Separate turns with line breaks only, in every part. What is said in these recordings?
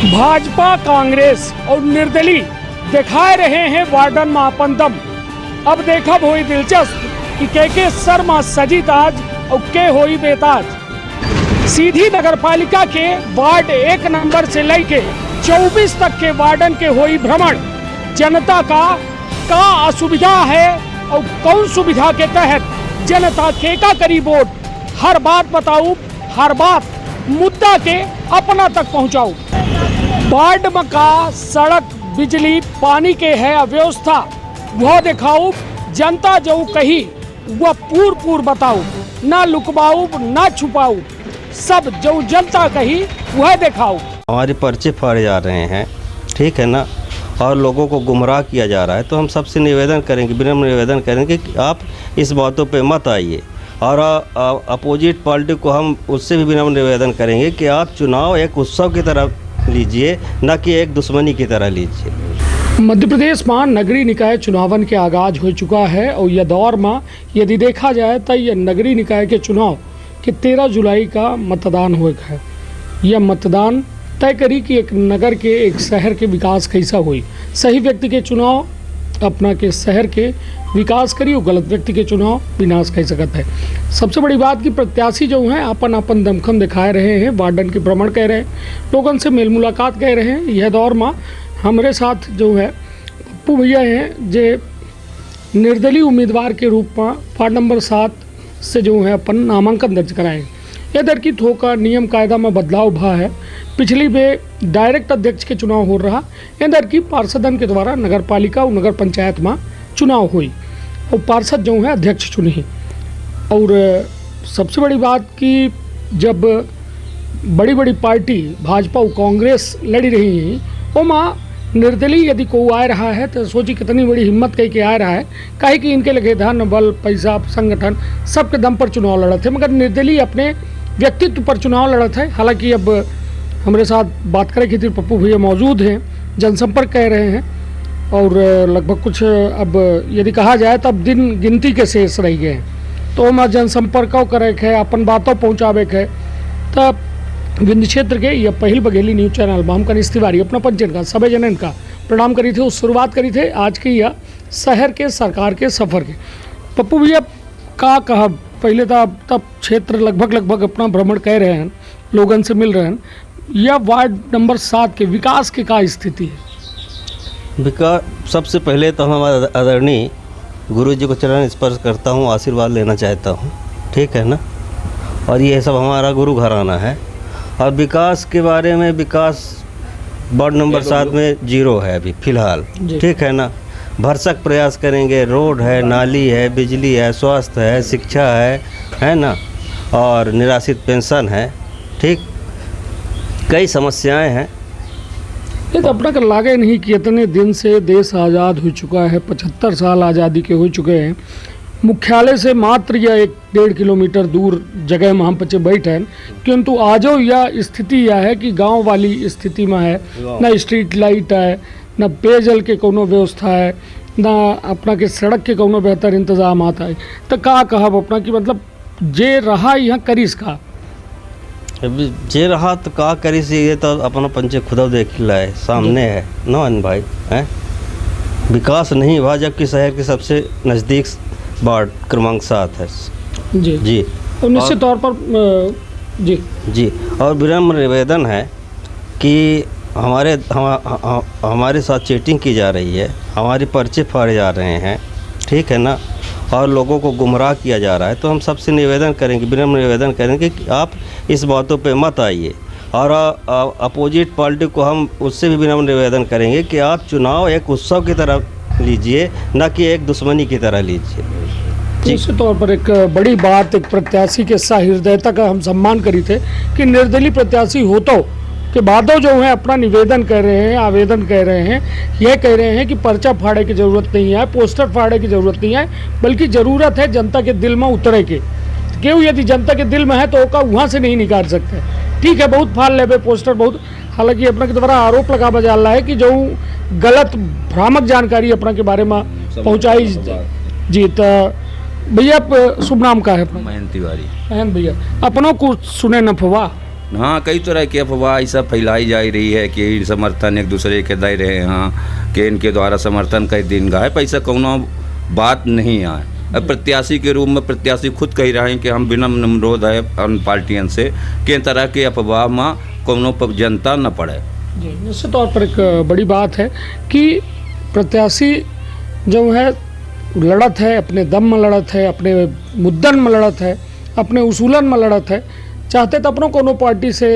भाजपा कांग्रेस और निर्दलीय दिखाए रहे हैं वार्डन में अपन दम। अब देखा होई दिलचस्प कि के शर्मा सजी ताज और के होई बेताज। सीधी नगरपालिका के वार्ड 1 नंबर से लेके 24 तक के वार्डन के होई भ्रमण। जनता का असुविधा है और कौन सुविधा के तहत जनता का करी वोट। हर बात बताऊं, हर बात मुद्दा के अपना तक पहुंचाऊं। वार्ड में का सड़क, बिजली, पानी के है अव्यवस्था वह दिखाऊं। जनता जो कही वह पूर बताऊं, ना लुकवाऊं ना छुपाऊं, सब जो जनता कही वह दिखाऊं।
हमारे पर्चे फाड़े जा रहे हैं, ठीक है ना, और लोगों को गुमराह किया जा रहा है। तो हम सबसे निवेदन करेंगे, विनम्र निवेदन करेंगे कि आप इस बातों पे मत आइए। और अपोजिट पार्टी को हम उससे भी विनम्र निवेदन करेंगे कि आप चुनाव एक उत्सव की तरह लीजिए, न कि एक दुश्मनी की तरह लीजिए।
मध्य प्रदेश में नगरीय निकाय चुनावन के आगाज हो चुका है और यह दौर में यदि देखा जाए तो यह नगरीय निकाय के चुनाव के 13 जुलाई का मतदान हुए है। यह मतदान तय करी कि एक नगर के, एक शहर के विकास कैसा हुई। सही व्यक्ति के चुनाव अपना के शहर के विकास करी और गलत व्यक्ति के चुनाव विनाश कह सकते हैं। सबसे बड़ी बात कि प्रत्याशी जो हैं अपन दमखम दिखाए रहे हैं, वार्डन के भ्रमण कह रहे हैं, लोगों से मेल मुलाकात कह रहे हैं। यह दौर में हमारे साथ जो है पप्पू भैया हैं, जो निर्दलीय उम्मीदवार के रूप में वार्ड नंबर 7 से जो है अपन नामांकन दर्ज कराएँ। यह दर की थोका नियम कायदा में बदलाव भा है। पिछली बे डायरेक्ट अध्यक्ष के चुनाव हो रहा, इधर की पार्षदन के द्वारा नगर पालिका और नगर पंचायत में चुनाव हुई और पार्षद जो है अध्यक्ष चुनी। और सबसे बड़ी बात कि जब बड़ी बड़ी पार्टी भाजपा और कांग्रेस लड़ी रही हैं, वो माँ निर्दलीय यदि को आ रहा है तो सोची कितनी बड़ी हिम्मत कह के आ रहा है। काहे कि इनके लगे धन, बल, पैसा, संगठन सबके दम पर चुनाव लड़े थे, मगर निर्दलीय अपने व्यक्तित्व पर चुनाव लड़े थे। हालांकि अब हमारे साथ बात करें कि पप्पू भैया मौजूद हैं, जनसंपर्क कह रहे हैं और लगभग कुछ अब यदि कहा जाए तब दिन गिनती के शेष रह गए हैं। तो हम जनसंपर्क करे है, अपन बातों पहुँचावे है। तब विंध्य क्षेत्र के यह पहल बघेली न्यूज़ चैनल में हम कनिष्ठ तिवारी अपना पंचन का सभी जनन का प्रणाम करी थे। उस शुरुआत करी थे आज के यह शहर के सरकार के सफ़र के। पप्पू भैया का कहा पहले तब क्षेत्र लगभग अपना भ्रमण कह रहे हैं, लोगों से मिल रहे हैं। यह वार्ड नंबर 7 के विकास की क्या स्थिति है?
विकास सबसे पहले तो हमारा आदरणीय गुरु जी को चरण स्पर्श करता हूँ, आशीर्वाद लेना चाहता हूँ, ठीक है ना। और ये सब हमारा गुरु घराना है। और विकास के बारे में, विकास वार्ड नंबर 7 में 0 है अभी फ़िलहाल, ठीक है ना। भरसक प्रयास करेंगे। रोड है, नाली है, बिजली है, स्वास्थ्य है, शिक्षा है ना, और निराश्रित पेंशन है, ठीक, कई समस्याएं हैं।
ये तो अपना कर लागे नहीं कि इतने दिन से देश आज़ाद हो चुका है, 75 साल आज़ादी के हो चुके हैं। मुख्यालय से मात्र या 1-1.5 किलोमीटर दूर जगह में हम बच्चे बैठे हैं, किंतु आजो यह स्थिति यह है कि गांव वाली स्थिति में है। ना स्ट्रीट लाइट है, ना पेयजल के कोनो व्यवस्था है, ना अपना के सड़क के कोनो बेहतर इंतजाम आता है। तो का कहब अपना कि मतलब जे रहा यहाँ करीस का
जे रहा तो का करी से, ये तो अपना पंचे खुदा देख लाए सामने है ना भाई हैं। विकास नहीं हुआ जबकि शहर के सबसे नज़दीक वार्ड क्रमांक 7 है जी।
तो निश्चित तौर पर जी
और विनम्र निवेदन है कि हमारे साथ चीटिंग की जा रही है, हमारे पर्चे फाड़े जा रहे हैं, ठीक है ना, और लोगों को गुमराह किया जा रहा है। तो हम सबसे निवेदन करेंगे, विनम्र निवेदन करेंगे कि आप इस बातों पे मत आइए। और अपोजिट पार्टी को हम उससे भी विनम्र निवेदन करेंगे कि आप चुनाव एक उत्सव की तरह लीजिए, न कि एक दुश्मनी की तरह लीजिए।
निश्चित तौर पर एक बड़ी बात, एक प्रत्याशी के सहृदयता का हम सम्मान करी थे कि निर्दलीय प्रत्याशी हो तो के बादों जो है अपना निवेदन कर रहे हैं, आवेदन कर रहे हैं, यह कह रहे हैं कि पर्चा फाड़े की ज़रूरत नहीं है, पोस्टर फाड़े की ज़रूरत नहीं है, बल्कि ज़रूरत है जनता के दिल में उतरे के। क्यों? यदि जनता के दिल में है तो ओका वहाँ से नहीं निकाल सकते। ठीक है, बहुत फाड़ लेबे पोस्टर बहुत, हालांकि अपना के द्वारा आरोप लगा बजा रहा है कि जो गलत भ्रामक जानकारी अपना के बारे में पहुँचाई जी। तो भैया शुभ नाम का है अपना?
महेंद्र तिवारी।
महेंद्र भैया, अपनों को सुने नफवा
हाँ, कई तरह की अफवाह ये सब फैलाई जा रही है कि समर्थन एक दूसरे के दे रहे हैं कि इनके द्वारा समर्थन कई दिन गाय पैसा कौनो बात नहीं आए। अब प्रत्याशी के रूप में प्रत्याशी खुद कह रहे हैं कि हम बिना अनुरोध है अन्य पार्टियों से कि तरह के अफवाह में कौनो पर जनता न पड़े।
जी, निश्चित तौर पर एक बड़ी बात है कि प्रत्याशी जो है लड़त है, अपने दम में लड़त है, अपने मुद्दन में लड़त है, अपने उसूलन में लड़त है। चाहते तो अपनों कोनो पार्टी से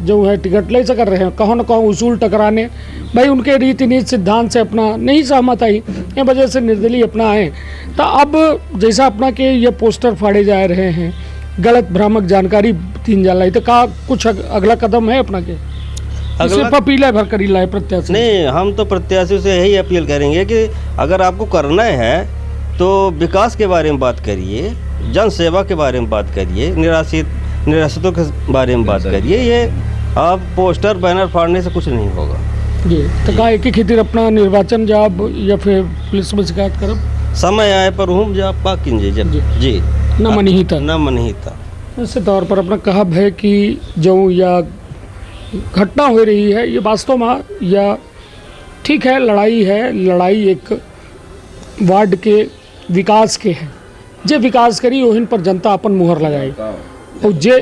जो है टिकट ले कर रहे हैं, कहो न कहो उसूल टकराने, भाई उनके रीति नीति सिद्धांत से अपना नहीं सहमत आई, ये वजह से निर्दलीय अपना आए। तो अब जैसा अपना के ये पोस्टर फाड़े जा रहे हैं, गलत भ्रामक जानकारी तीन जा रही, तो का कुछ अगला कदम है अपना के? सिर्फ अपील भर कर लाए प्रत्याशी?
नहीं, हम तो प्रत्याशियों से यही अपील करेंगे कि अगर आपको करना है तो विकास के बारे में बात करिए, जन सेवा के बारे में बात करिए, निराश्रितों के बारे में बात करिए। ये आप पोस्टर बैनर फाड़ने से कुछ नहीं होगा।
जी, तो का एक ही खातिर अपना निर्वाचन जाब या फिर पुलिस में शिकायत करब?
समय आए पर हम जाब का कीजिए जब जी
न मन ही था,
न मन ही था।
निश्चित तौर पर अपना कहब है कि जो या घटना हो रही है ये वास्तव में या ठीक है, लड़ाई है, लड़ाई एक वार्ड के विकास के है। जे विकास करी ओहिन पर जनता अपन मुहर लगाई और जे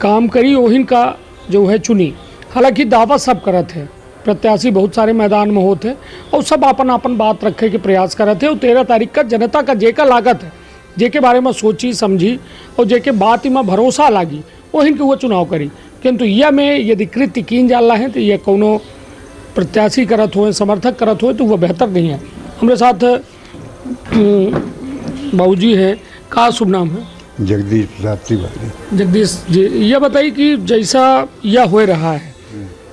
काम करी ओहिन का जो है चुनी। हालांकि दावा सब करत है, प्रत्याशी बहुत सारे मैदान में होते और सब अपन अपन बात रखे के प्रयास करते और 13 तारीख का जनता का जे का लागत है, जे के बारे में सोची समझी और जे के बात में भरोसा लागी ओहिन के वो चुनाव करी। किंतु यह में यदि कृत्य कीन जाला है तो यह कोनो प्रत्याशी करत हो, समर्थक करत हो तो वह बेहतर नहीं है। हमारे साथ बाबूजी है, का शुभ नाम है?
जगदीश प्रसाद तिवारी।
जगदीश जी, यह बताइए कि जैसा यह हो रहा है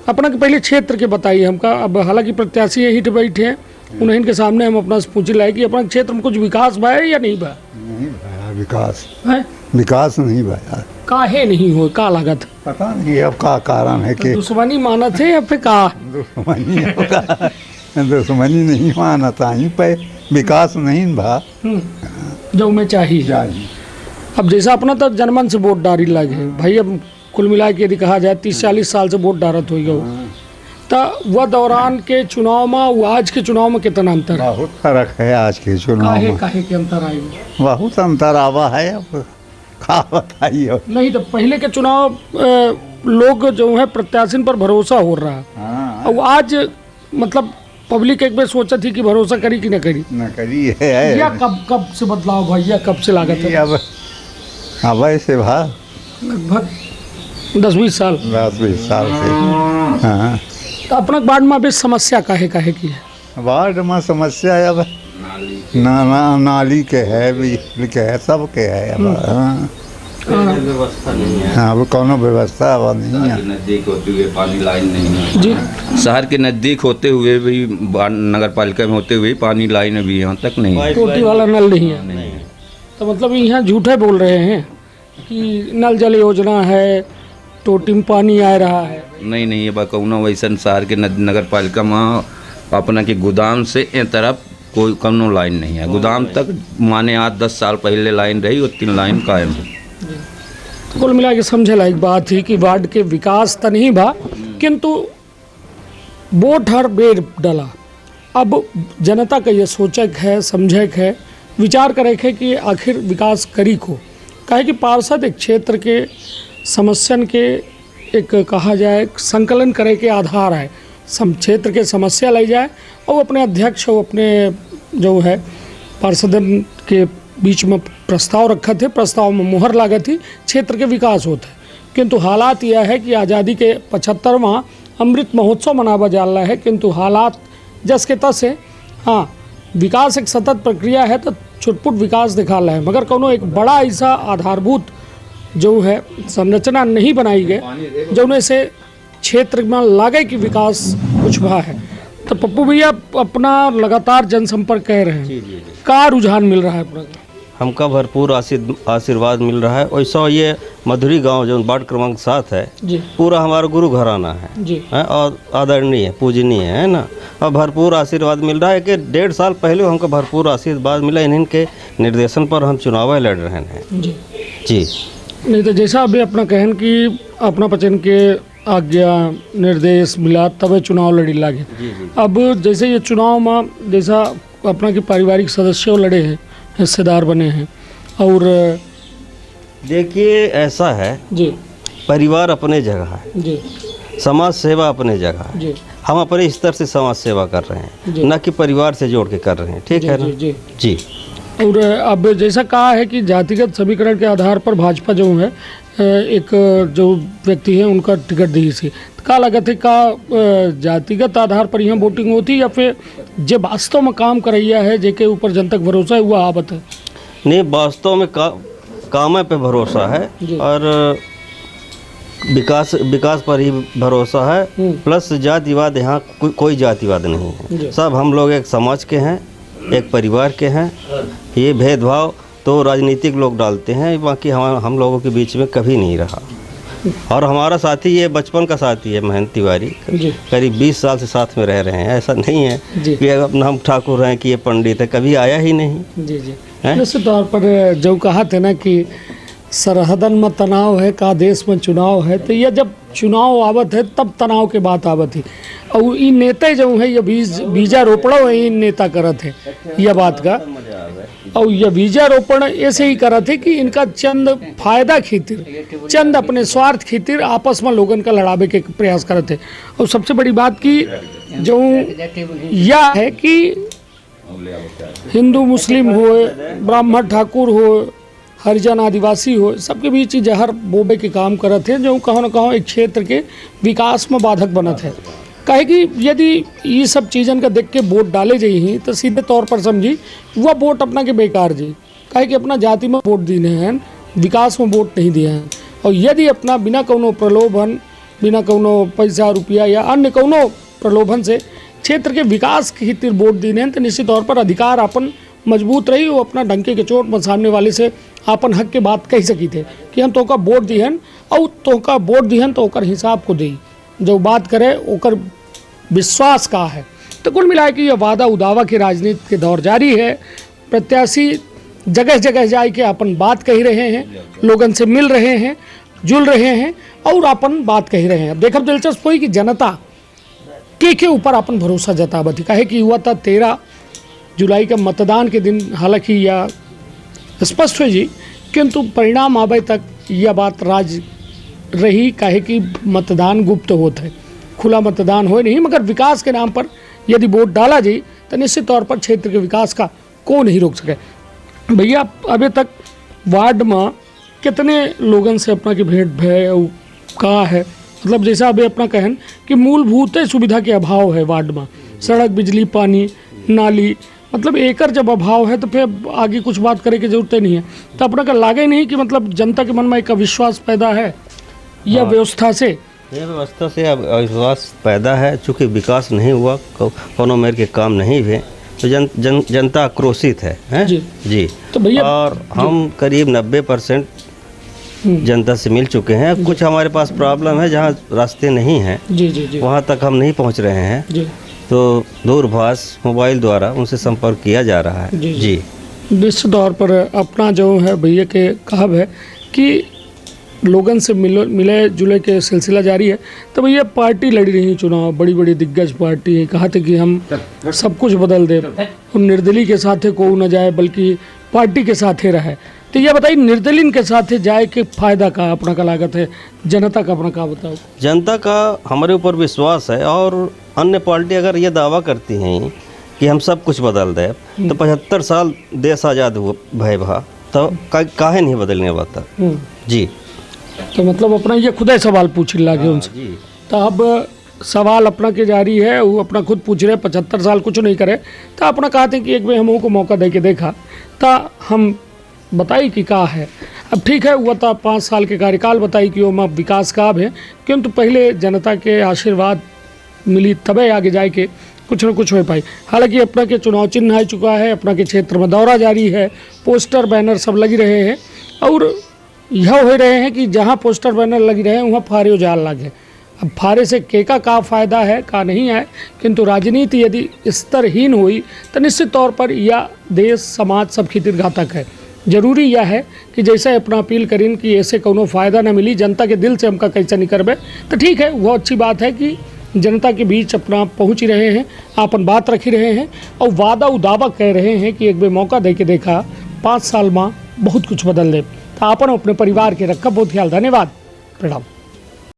अपना के पहले क्षेत्र के बताइए हमका। अब हालांकि प्रत्याशी यहीं पे बैठे हैं, उन्हें के सामने हम अपना से पूछ लाए कि अपना क्षेत्र में कुछ विकास बा है या नहीं बा?
नहीं भाया विकास
है,
विकास नहीं भाया।
काहे नहीं हो, का लागत?
पता नहीं अब का कारण है कि
दुश्मनी मानत है या फिर का?
दुश्मनी होगा, दुश्मनी नहीं माना था ही पे विकास नहीं भा
जो मैं चाहिए। अब जैसा अपना तो जनमन से वोट डारी लगे भाई, अब कुल मिला के यदि कहा जाए 30-40 साल से वोट डारत हो गया, तो वह दौरान के चुनाव में आज के चुनाव में कितना अंतर है?
बहुत फर्क है आज के चुनाव में।
काहे के अंतर आएगा?
बहुत अंतर आवा है। अब का बताइए?
नहीं तो पहले के चुनाव लोग जो है प्रत्याशी पर भरोसा हो रहा है और आज मतलब पब्लिक एक बार सोचा थी कि भरोसा करी कि न करी
है।
या कब से बदलाव भैया, कब से लागत है?
अब ऐसे भा
लगभग 10-20 साल
10-20 साल से। हाँ,
तो अपना वार्ड में अभी समस्या काहे की है?
वार्ड में समस्या अब नाली के है, बिजली के है, सब के है। अब
व्यवस्था नहीं है।
हाँ, अब कोनो व्यवस्था अब नहीं है।
नज़दीक होते हुए पानी लाइन नहीं है
जी,
शहर के नज़दीक होते हुए भी, नगर पालिका में होते हुए पानी लाइन भी यहाँ तक नहीं है।
टोटी वाला नल नहीं है। तो मतलब यहाँ झूठे बोल रहे हैं कि नल जल योजना है, टोटी में पानी आ रहा है।
नहीं, ये कौनो वैसन शहर के नगर पालिका में अपना के गोदाम से ए तरफ कोई कौनो लाइन नहीं है। गोदाम तक माने 8-10 साल पहले लाइन रही, और 3 लाइन कायम है।
कुल मिला के समझे लायक बात ही कि वार्ड के विकास तो नहीं बा, किंतु वोट हर बेर डला। अब जनता का ये सोचक है, समझक है, विचार करे है कि आखिर विकास करी को। काहे कि पार्षद एक क्षेत्र के समस्यन के एक कहा जाए संकलन करे के आधार है, क्षेत्र के समस्या ले जाए और अपने अध्यक्ष और अपने जो है पार्षदन के बीच में प्रस्ताव रखा थे, प्रस्ताव में मुहर लागत थी, क्षेत्र के विकास होते। किंतु हालात यह है कि आज़ादी के 75वां अमृत महोत्सव मनावा जा रहा है, किंतु हालात जस के तस है। हाँ, विकास एक सतत प्रक्रिया है, तो छुटपुट विकास दिखा रहा है, मगर कोनो एक बड़ा ऐसा आधारभूत जो है संरचना नहीं बनाई गई जो से क्षेत्र में लागे कि विकास कुछ भा है। तो पप्पू भैया अपना लगातार जनसंपर्क कह रहे हैं, का रुझान मिल रहा है अपना?
हमका भरपूर आशीर्वाद मिल रहा है। वैसा ये मधुरी गांव जो वार्ड क्रमांक 7 है
जी,
पूरा हमारा गुरु घराना है
जी,
और आदरणीय है, पूजनीय है ना। और भरपूर आशीर्वाद मिल रहा है कि 1.5 साल पहले हमको भरपूर आशीर्वाद मिला। इन्हीं के निर्देशन पर हम चुनाव लड़ रहे हैं
जी।
जी।
नहीं तो जैसा अभी अपना कहन कि अपना पचन के आज्ञा निर्देश मिला तबे चुनाव लड़ी लागे। अब जैसे ये चुनाव में जैसा अपना के पारिवारिक सदस्य लड़े हैं, हिस्सेदार बने हैं, और
देखिए ऐसा है,
जी
परिवार अपने जगह है,
जी
समाज सेवा अपने जगह है।
जी
हम अपने स्तर से समाज सेवा कर रहे
जी।
हैं, न कि परिवार से जोड़ के कर रहे हैं। ठीक
जी,
है ना?
जी, जी।
जी।
और अब जैसा कहा है कि जातिगत समीकरण के आधार पर भाजपा जो है एक जो व्यक्ति है उनका टिकट दी थी, तो का लगत है का जातिगत आधार पर यहाँ वोटिंग होती या फिर जे वास्तव में काम करैया है जेके ऊपर जनता का भरोसा है वह आवत है?
नहीं, वास्तव में काम पे भरोसा है
जी।
और विकास पर ही भरोसा है। प्लस जातिवाद यहाँ कोई जातिवाद नहीं
जी।
है। सब हम लोग एक समाज के हैं, एक परिवार के हैं। ये भेदभाव तो राजनीतिक लोग डालते हैं, बाकी हम लोगों के बीच में कभी नहीं रहा। और हमारा साथी ये बचपन का साथी है महेंद्र तिवारी,
जी
करीब 20 साल से साथ में रह रहे हैं। ऐसा नहीं है
जी।
कि अपना हम ठाकुर हैं कि ये पंडित है, कभी आया ही नहीं।
जी जी
हैं?
निश्चित तौर पर जो कहा थे ना कि सरहदन में तनाव है का देश में चुनाव है, तो यह जब चुनाव आवत है तब तनाव के बात आवत है। और इन नेता जो है ये बीजारोपण है, इन नेता करत है यह बात का। और यह बीजारोपण ऐसे ही करत है कि इनका चंद फायदा खातिर, चंद अपने स्वार्थ खातिर आपस में लोगन का लड़ावे के प्रयास करत है। और सबसे बड़ी बात की जो यह है कि हिंदू मुस्लिम हो, ब्राह्मण ठाकुर हो, हरिजन आदिवासी हो, सबके बीच ही जहर बोबे के काम करत है, जो कहो न कहो एक क्षेत्र के विकास में बाधक बनत है। कहे कि यदि ये सब चीज़न का देख के वोट डाले जाइए तो सीधे तौर पर समझी वह वोट अपना के बेकार जी। कहे कि अपना जाति में वोट दिए हैं, विकास में वोट नहीं दिए हैं। और यदि अपना बिना कोनो प्रलोभन, बिना कोनो पैसा रुपया या अन्य कोनो प्रलोभन से क्षेत्र के विकास के खातिर वोट दिए हैं, तो निश्चित तौर पर अधिकार अपन मजबूत रही। वो अपना डंके के चोट में सामने वाले से अपन हक के बात कह सकी थे कि हम तोका वोट दिहन और तोका वोट दिहन तो ओकर हिसाब को दी, जो बात करे ओकर विश्वास का है। तो कुल मिला के ये वादा उदावा की राजनीति के दौर जारी है। प्रत्याशी जगह जगह जाए के अपन बात कही रहे हैं, लोगन से मिल रहे हैं, जुल रहे हैं और अपन बात कही रहे हैं। अब देखब दिलचस्प हुई कि जनता के ऊपर अपन भरोसा जतावती। कहे कि हुआ था 13 जुलाई का मतदान के दिन, हालांकि यह स्पष्ट हुई जी, किंतु परिणाम आवे तक यह बात राज रही। कहे कि मतदान गुप्त होता है, खुला मतदान हो नहीं, मगर विकास के नाम पर यदि वोट डाला जाए तो निश्चित तौर पर क्षेत्र के विकास का कौन नहीं रोक सके। भैया अभी तक वार्ड में कितने लोगन से अपना की भेंट भय का है? मतलब जैसा अभी अपना कहन कि मूलभूत सुविधा के अभाव है वार्ड में, सड़क, बिजली, पानी, नाली, मतलब एकर जब अभाव है तो फिर आगे कुछ बात करे की जरूरत नहीं है। तो अपना का लागे नहीं कि मतलब जनता के मन में एक अविश्वास पैदा है या व्यवस्था से?
ये व्यवस्था से अविश्वास पैदा है, चूँकि विकास नहीं हुआ, कोनो मेर के काम नहीं हुए, तो जनता आक्रोशित है, हैं? जी।
तो भैया
और हम करीब 90% जनता से मिल चुके हैं। कुछ हमारे पास प्रॉब्लम है जहाँ रास्ते नहीं हैं,
जी जी जी
वहाँ तक हम नहीं पहुँच रहे हैं,
जी।
तो दूरभाष मोबाइल द्वारा उनसे संपर्क किया जा रहा है। जी
निश्चित तौर पर अपना जो है भैया के कहब है कि लोगन से मिले जुले के सिलसिला जारी है। तो भैया पार्टी लड़ी रही चुनाव, बड़ी बड़ी दिग्गज पार्टी है, कहा थे कि हम सब कुछ बदल दे, हम निर्दलीय के साथ को न जाए बल्कि पार्टी के साथ ही रहे। तो ये बताइए निर्दलीय के साथ जाए के फायदा का अपना का लागत है, जनता का अपना का बताओ? जनता
का हमारे ऊपर विश्वास है, और अन्य पार्टी अगर ये दावा करती हैं कि हम सब कुछ बदल दे, तो 75 साल देश आज़ाद हुआ भय भा, तो काहे नहीं बदलने वाला? जी।
तो मतलब अपना ये खुद ही सवाल पूछ लागे उनसे। तो अब सवाल अपना के जारी है, वो अपना खुद पूछ रहे 75 साल कुछ नहीं करे, तो अपना कहते हैं कि एक बार हम को मौका दे के देखा तो हम बताई कि का है। अब ठीक है, हुआ था 5 साल के कार्यकाल बताई कि वो विकास का है, किंतु पहले जनता के आशीर्वाद मिली तबे आगे जाए के कुछ न कुछ हो पाई। हालांकि अपना के चुनाव चिन्ह आ चुका है, अपना के क्षेत्र में दौरा जारी है, पोस्टर बैनर सब लगी रहे हैं, और यह हो रहे हैं कि जहाँ पोस्टर बैनर लगी रहे हैं वहाँ फारे जाल लगे। अब फारे से केका का फायदा है का नहीं है, किंतु राजनीति यदि स्तरहीन हुई तो निश्चित तौर पर यह देश समाज सब खातिर घातक है। जरूरी यह है कि जैसे अपना अपील करीन कि ऐसे कोनो फ़ायदा ना मिली, जनता के दिल से हमका कैसे नहीं करबे, तो ठीक है, वो अच्छी बात है कि जनता के बीच अपना पहुँच ही रहे हैं, अपन बात रखी रहे हैं और वादा उदावा कह रहे हैं कि एक बे मौका दे के देखा 5 साल में बहुत कुछ बदल दे। तो अपन अपने परिवार के रखा बहुत ख्याल। धन्यवाद, प्रणाम।